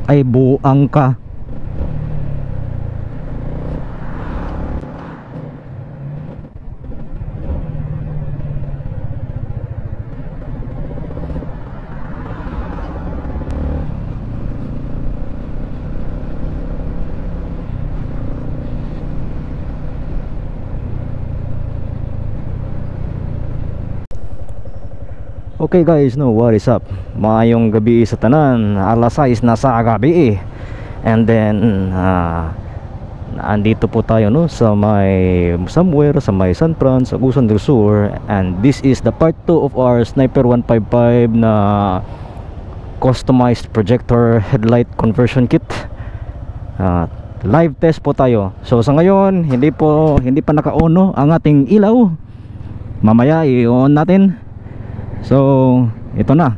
Ay buang ka. Okay guys, no, what is up? Maayong gabi sa tanan. Alas 6 na sa gabi And then andito po tayo, no, sa may somewhere sa may San Fran, sa Agusan del Sur. And this is the part 2 of our Sniper 155 na customized projector headlight conversion kit. Live test po tayo. So sa ngayon, hindi pa naka-on, no, ang ating ilaw. Mamaya i-on natin. So ito na.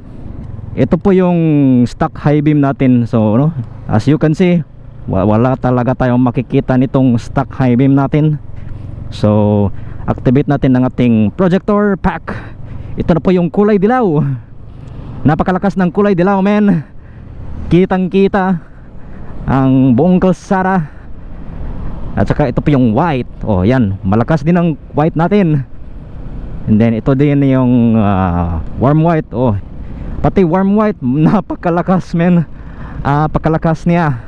Ito po yung stock high beam natin. So no, as you can see, wala talaga tayong makikita nitong stock high beam natin. So activate natin ang ating projector pack. Ito na po yung kulay dilaw. Napakalakas ng kulay dilaw, men. Kitang kita ang buong kalsada. At saka ito po yung white. Oh yan, malakas din ang white natin. And then ito din yung warm white. Oh, pati warm white napakalakas, men. Napakalakas niya.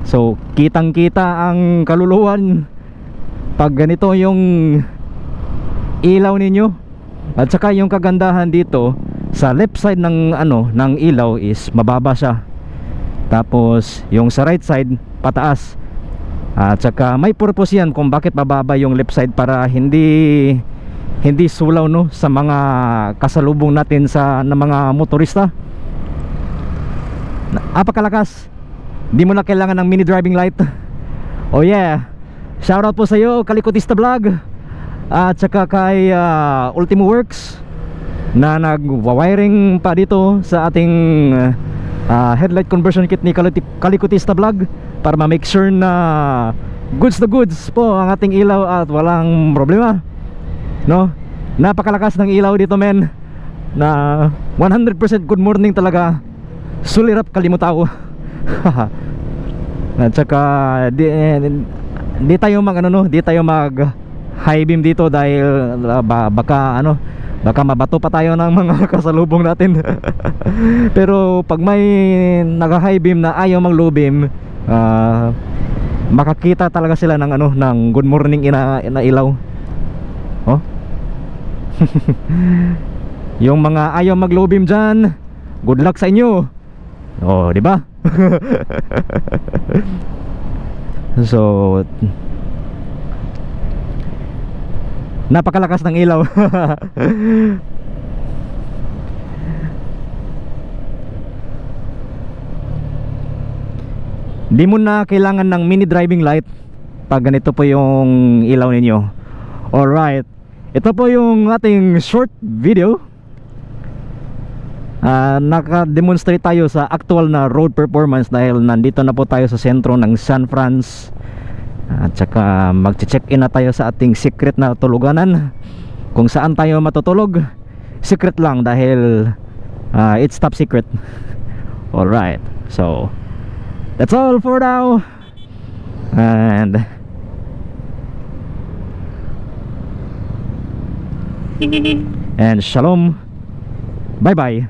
So kitang kita ang kaluluwan pag ganito yung ilaw ninyo. At saka yung kagandahan dito, sa left side ng ng ilaw is mababa siya. Tapos yung sa right side pataas. At saka may purpose yan kung bakit mababa yung left side, para hindi sulaw, no, sa mga kasalubong natin na mga motorista. Napakalakas. Di mo na kailangan ng mini driving light. Oh yeah, shoutout po sa iyo, Kalikutista Vlog. At saka kay Ultimo Works na nag-wiring pa dito sa ating headlight conversion kit ni Kalikutista Vlog, para ma-make sure na goods to goods po ang ating ilaw at walang problema, no. Napakalakas ng ilaw dito, men. Na 100% good morning talaga. Sulirap kalimutaw. At saka di tayo di tayo mag high beam dito dahil baka mabato pa tayo ng mga kasalubong natin. Pero pag may naka high beam na ayaw mag low beam, makakita talaga sila ng ng good morning na ilaw. Oh. Yung mga ayaw mag low beam dyan, good luck sa inyo. Oh, di ba? So napakalakas ng ilaw. Di mo na kailangan ng mini driving light pag ganito po yung ilaw ninyo. Alright, ito po yung ating short video. Naka-demonstrate tayo sa actual na road performance dahil nandito na po tayo sa sentro ng San Francisco. At saka mag-check-in na tayo sa ating secret na tuluganan. Kung saan tayo matutulog, secret lang dahil it's top secret. Alright, so that's all for now. And shalom. Bye bye.